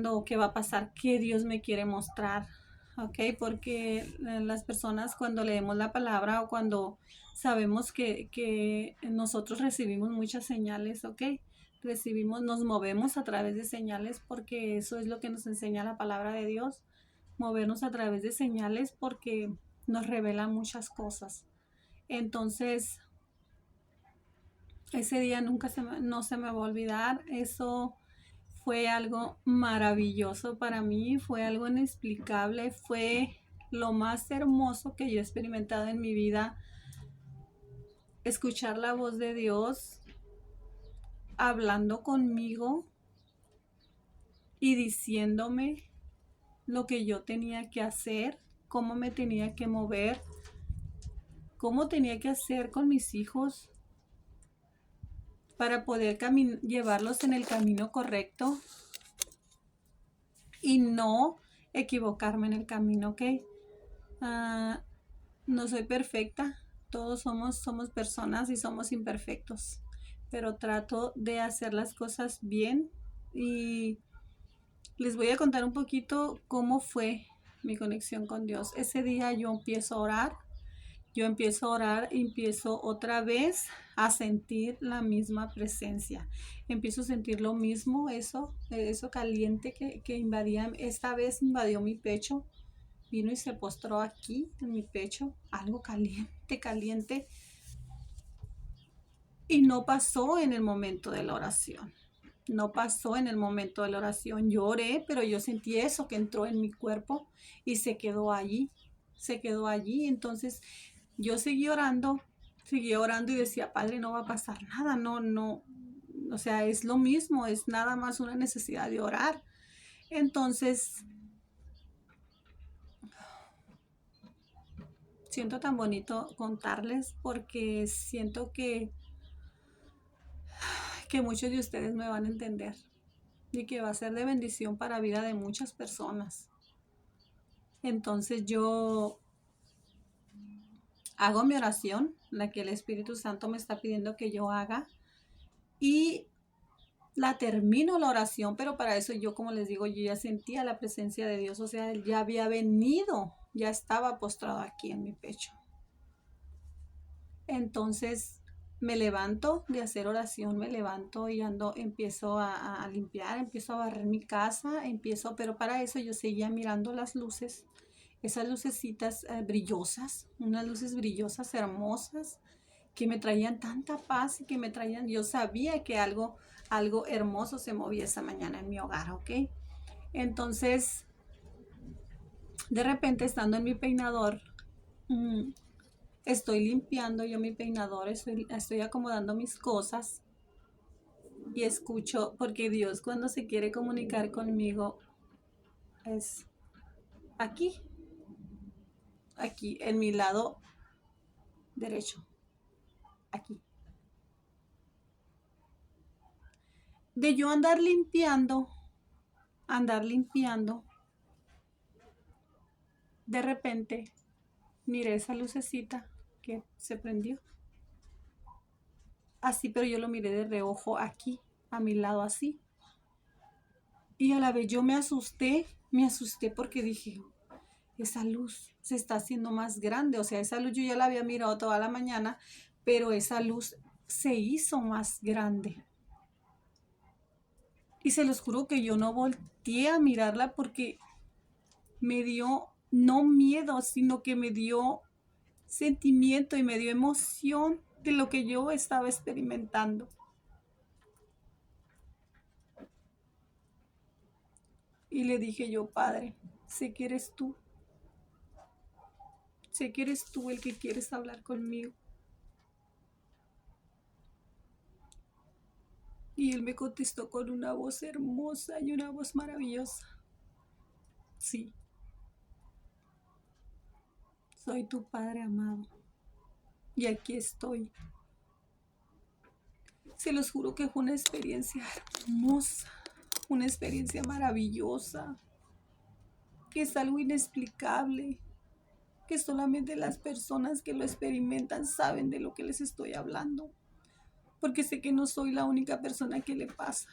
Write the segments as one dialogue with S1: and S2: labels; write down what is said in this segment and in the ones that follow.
S1: esperando qué va a pasar, qué Dios me quiere mostrar, ¿ok? Porque las personas cuando leemos la palabra o cuando sabemos que nosotros recibimos muchas señales, ¿ok? Recibimos, nos movemos a través de señales porque eso es lo que nos enseña la palabra de Dios, movernos a través de señales porque nos revela muchas cosas. Entonces, ese día no se me va a olvidar. Eso fue algo maravilloso para mí, fue algo inexplicable, fue lo más hermoso que yo he experimentado en mi vida. Escuchar la voz de Dios hablando conmigo y diciéndome lo que yo tenía que hacer, cómo me tenía que mover, cómo tenía que hacer con mis hijos para poder llevarlos en el camino correcto y no equivocarme en el camino, ¿ok? Ah, no soy perfecta, todos somos personas y somos imperfectos, pero trato de hacer las cosas bien y les voy a contar un poquito cómo fue mi conexión con Dios. Ese día yo empiezo a orar, empiezo otra vez a sentir la misma presencia. Empiezo a sentir lo mismo, eso caliente que invadía, esta vez invadió mi pecho, vino y se postró aquí en mi pecho, algo caliente, caliente, y no pasó en el momento de la oración. No pasó en el momento de la oración. Yo oré, pero yo sentí eso que entró en mi cuerpo y se quedó allí. Se quedó allí. Entonces yo seguí orando y decía, Padre, no va a pasar nada. No, no. O sea, es lo mismo, es nada más una necesidad de orar. Entonces, siento tan bonito contarles porque siento que muchos de ustedes me van a entender y que va a ser de bendición para la vida de muchas personas. Entonces yo hago mi oración, la que el Espíritu Santo me está pidiendo que yo haga, y la termino la oración, pero para eso yo, como les digo, yo ya sentía la presencia de Dios, o sea, Él ya había venido, ya estaba postrado aquí en mi pecho. Entonces me levanto de hacer oración, me levanto y empiezo a limpiar, empiezo a barrer mi casa, pero para eso yo seguía mirando las luces, esas lucecitas brillosas, unas luces brillosas hermosas que me traían tanta paz y yo sabía que algo hermoso se movía esa mañana en mi hogar, ¿ok? Entonces, de repente, estando en mi peinador, mm, estoy limpiando yo mi peinador, estoy acomodando mis cosas y escucho, porque Dios cuando se quiere comunicar conmigo es aquí, aquí, en mi lado derecho, aquí. De yo andar limpiando, de repente miré esa lucecita que se prendió. Así, pero yo lo miré de reojo aquí, a mi lado así. Y a la vez yo me asusté porque dije, esa luz se está haciendo más grande. O sea, esa luz yo ya la había mirado toda la mañana, pero esa luz se hizo más grande. Y se los juro que yo no volteé a mirarla porque me dio no miedo, sino que me dio sentimiento y me dio emoción de lo que yo estaba experimentando. Y le dije yo, Padre, sé que eres tú. Sé que eres tú el que quieres hablar conmigo. Y él me contestó con una voz hermosa y una voz maravillosa. Sí, soy tu Padre amado. Y aquí estoy. Se los juro que fue una experiencia hermosa, una experiencia maravillosa, que es algo inexplicable, que solamente las personas que lo experimentan saben de lo que les estoy hablando, porque sé que no soy la única persona que le pasa.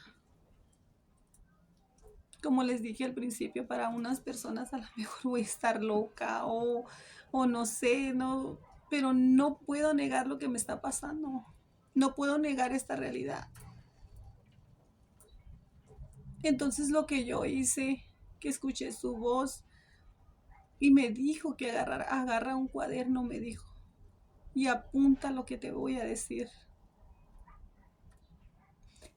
S1: Como les dije al principio, para unas personas a lo mejor voy a estar loca o no sé, no, pero no puedo negar lo que me está pasando. No puedo negar esta realidad. Entonces lo que yo hice, que escuché su voz y me dijo que agarra un cuaderno, me dijo, y apunta lo que te voy a decir.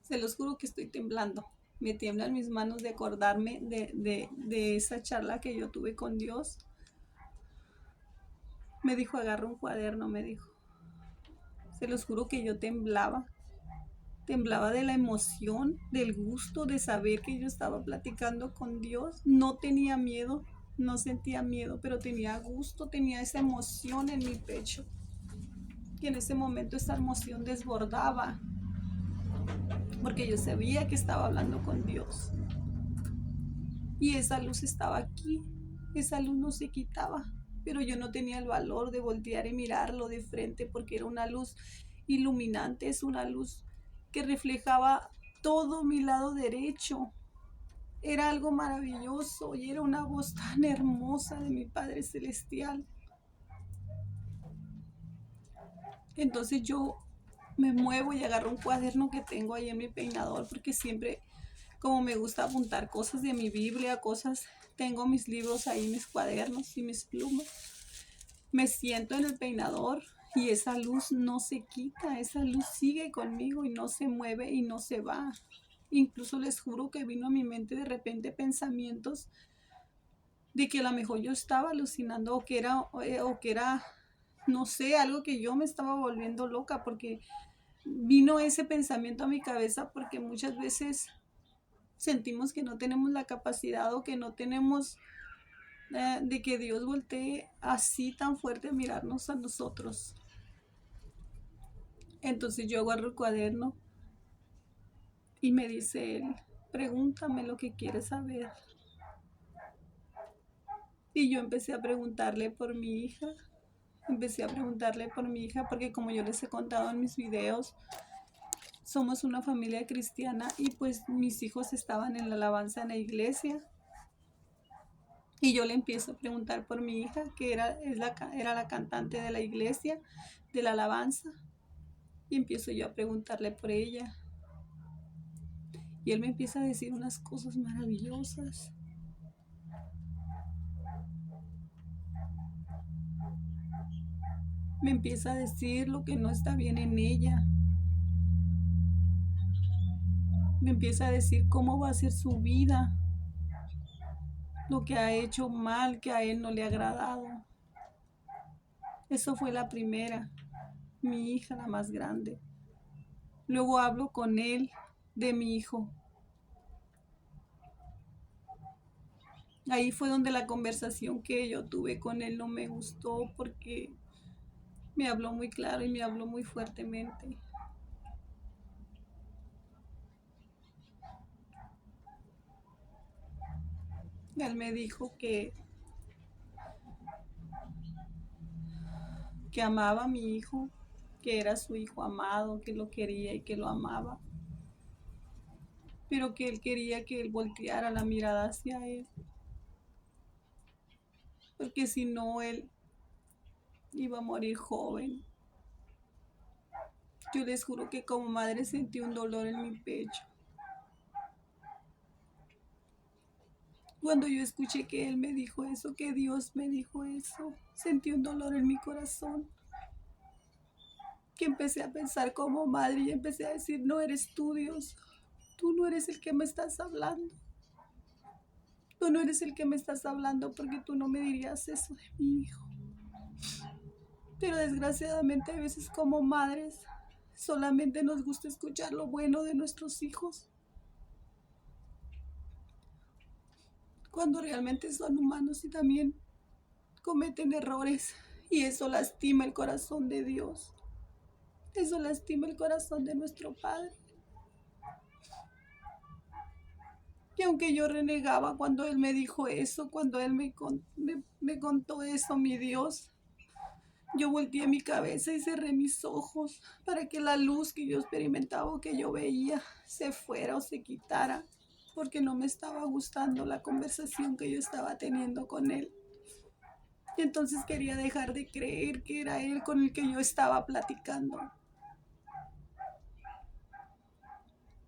S1: Se los juro que estoy temblando. Me tiemblan mis manos de acordarme de esa charla que yo tuve con Dios. Me dijo, agarra un cuaderno, me dijo. Se los juro que yo temblaba. Temblaba de la emoción, del gusto de saber que yo estaba platicando con Dios. No tenía miedo, no sentía miedo, pero tenía gusto, tenía esa emoción en mi pecho. Y en ese momento esa emoción desbordaba, porque yo sabía que estaba hablando con Dios. Y esa luz estaba aquí, esa luz no se quitaba, pero yo no tenía el valor de voltear y mirarlo de frente porque era una luz iluminante, es una luz que reflejaba todo mi lado derecho. Era algo maravilloso y era una voz tan hermosa de mi Padre Celestial. Entonces yo me muevo y agarro un cuaderno que tengo ahí en mi peinador porque siempre, como me gusta apuntar cosas de mi Biblia, cosas, tengo mis libros ahí, mis cuadernos y mis plumas. Me siento en el peinador y esa luz no se quita, esa luz sigue conmigo y no se mueve y no se va. Incluso les juro que vino a mi mente de repente pensamientos de que a lo mejor yo estaba alucinando o que era, no sé, algo que yo me estaba volviendo loca porque vino ese pensamiento a mi cabeza porque muchas veces sentimos que no tenemos la capacidad o que no tenemos de que Dios voltee así tan fuerte a mirarnos a nosotros. Entonces yo agarro el cuaderno y me dice él, pregúntame lo que quieres saber. Y yo empecé a preguntarle por mi hija, empecé a preguntarle por mi hija porque como yo les he contado en mis videos, somos una familia cristiana y pues mis hijos estaban en la alabanza en la iglesia. Y yo le empiezo a preguntar por mi hija, que era la cantante de la iglesia, de la alabanza. Y empiezo yo a preguntarle por ella. Y él me empieza a decir unas cosas maravillosas. Me empieza a decir lo que no está bien en ella. Me empieza a decir cómo va a ser su vida, lo que ha hecho mal, que a él no le ha agradado. Eso fue la primera, mi hija, la más grande. Luego hablo con él de mi hijo. Ahí fue donde la conversación que yo tuve con él no me gustó porque me habló muy claro y me habló muy fuertemente. Él me dijo que amaba a mi hijo, que era su hijo amado, que lo quería y que lo amaba, pero que él quería que él volteara la mirada hacia él, porque si no él iba a morir joven. Yo les juro que como madre sentí un dolor en mi pecho. Cuando yo escuché que él me dijo eso, que Dios me dijo eso, sentí un dolor en mi corazón. Que empecé a pensar como madre y empecé a decir, no eres tú, Dios. Tú no eres el que me estás hablando. Tú no eres el que me estás hablando porque tú no me dirías eso de mi hijo. Pero desgraciadamente a veces como madres solamente nos gusta escuchar lo bueno de nuestros hijos, cuando realmente son humanos y también cometen errores. Y eso lastima el corazón de Dios. Eso lastima el corazón de nuestro Padre. Y aunque yo renegaba cuando Él me dijo eso, cuando Él me contó eso, mi Dios, yo volteé mi cabeza y cerré mis ojos para que la luz que yo experimentaba o que yo veía se fuera o se quitara. porque no me estaba gustando la conversación que yo estaba teniendo con él. Y entonces quería dejar de creer que era él con el que yo estaba platicando.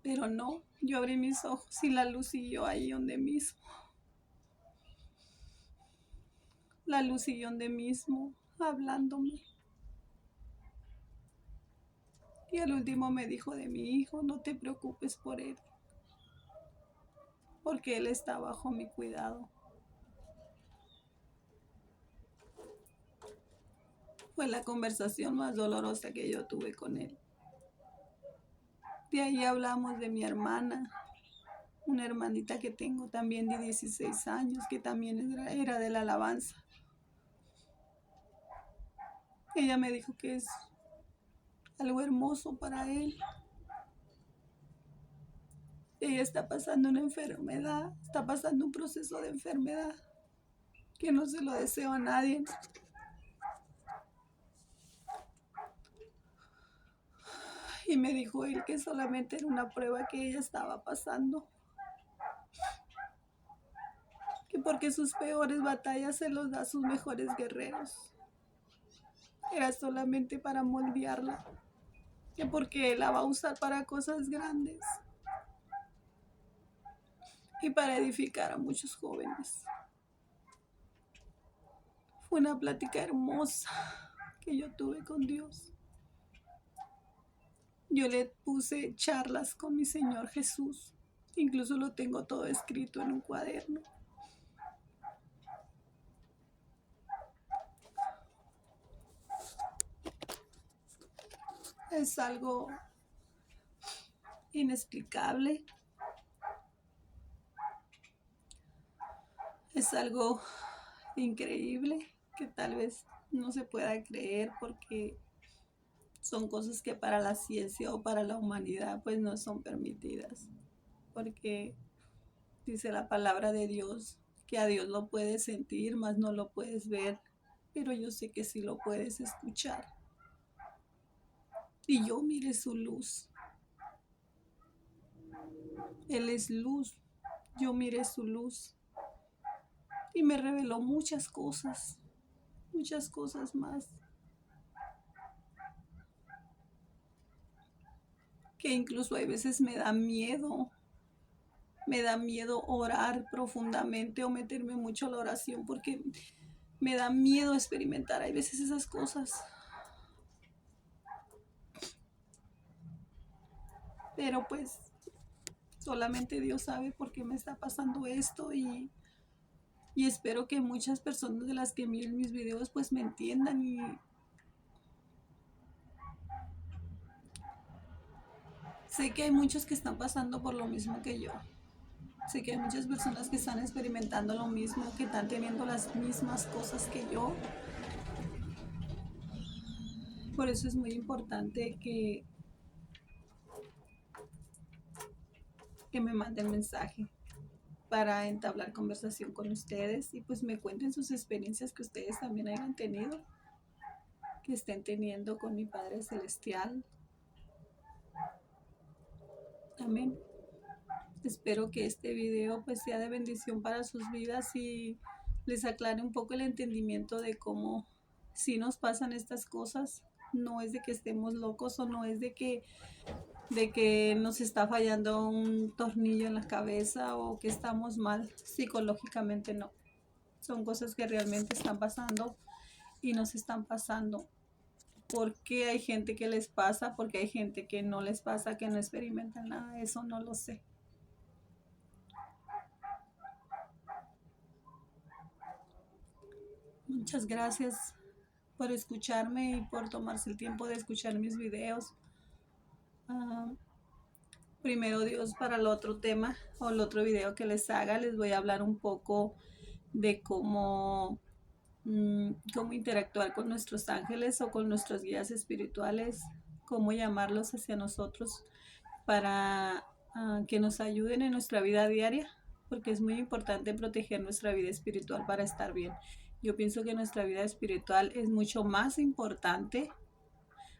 S1: Pero no, yo abrí mis ojos y la luz siguió ahí donde mismo. La luz siguió donde mismo, hablándome. Y al último me dijo de mi hijo, no te preocupes por él, porque él está bajo mi cuidado. Fue la conversación más dolorosa que yo tuve con él. De ahí hablamos de mi hermana, una hermanita que tengo también de 16 años, que también era de la alabanza. Ella me dijo que es algo hermoso para él. Ella está pasando una enfermedad, está pasando un proceso de enfermedad que no se lo deseo a nadie. Y me dijo él que solamente era una prueba que ella estaba pasando. Que porque sus peores batallas se los da a sus mejores guerreros. Era solamente para moldearla. Que porque él la va a usar para cosas grandes. Y para edificar a muchos jóvenes. Fue una plática hermosa que yo tuve con Dios. Yo le puse charlas con mi Señor Jesús. Incluso lo tengo todo escrito en un cuaderno. Es algo inexplicable. Es algo increíble que tal vez no se pueda creer porque son cosas que para la ciencia o para la humanidad pues no son permitidas. Porque dice la palabra de Dios que a Dios lo puedes sentir, mas no lo puedes ver, pero yo sé que sí lo puedes escuchar. Y yo miré su luz. Él es luz. Yo miré su luz. Y me reveló muchas cosas más. Que incluso a veces me da miedo orar profundamente o meterme mucho a la oración porque me da miedo experimentar a veces esas cosas. Pero pues solamente Dios sabe por qué me está pasando esto y espero que muchas personas de las que miren mis videos pues me entiendan y sé que hay muchos que están pasando por lo mismo que yo. Sé que hay muchas personas que están experimentando lo mismo, que están teniendo las mismas cosas que yo. Por eso es muy importante que me manden mensaje para entablar conversación con ustedes y pues me cuenten sus experiencias que ustedes también hayan tenido, que estén teniendo con mi Padre Celestial. Amén. Espero que este video pues sea de bendición para sus vidas y les aclare un poco el entendimiento de cómo si nos pasan estas cosas. No es de que estemos locos o no es de que nos está fallando un tornillo en la cabeza o que estamos mal psicológicamente, no. Son cosas que realmente están pasando y nos están pasando. ¿Por qué hay gente que les pasa? Porque hay gente que no les pasa, que no experimentan nada. Eso no lo sé. Muchas gracias por escucharme y por tomarse el tiempo de escuchar mis videos. Primero Dios, para el otro tema o el otro video que les haga, les voy a hablar un poco de cómo interactuar con nuestros ángeles o con nuestros guías espirituales, cómo llamarlos hacia nosotros para que nos ayuden en nuestra vida diaria, porque es muy importante proteger nuestra vida espiritual para estar bien. Yo pienso que nuestra vida espiritual es mucho más importante.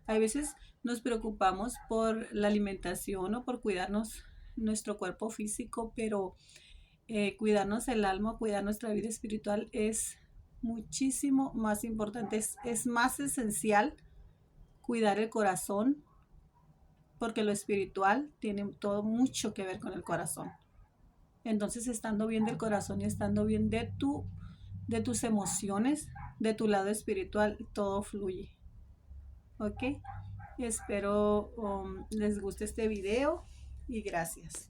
S1: A veces nos preocupamos por la alimentación o por cuidarnos nuestro cuerpo físico, pero cuidarnos el alma, cuidar nuestra vida espiritual es muchísimo más importante, es más esencial cuidar el corazón, porque lo espiritual tiene todo mucho que ver con el corazón. Entonces, estando bien del corazón y estando bien de tus emociones, de tu lado espiritual, todo fluye. ¿Ok? Espero les guste este video y gracias.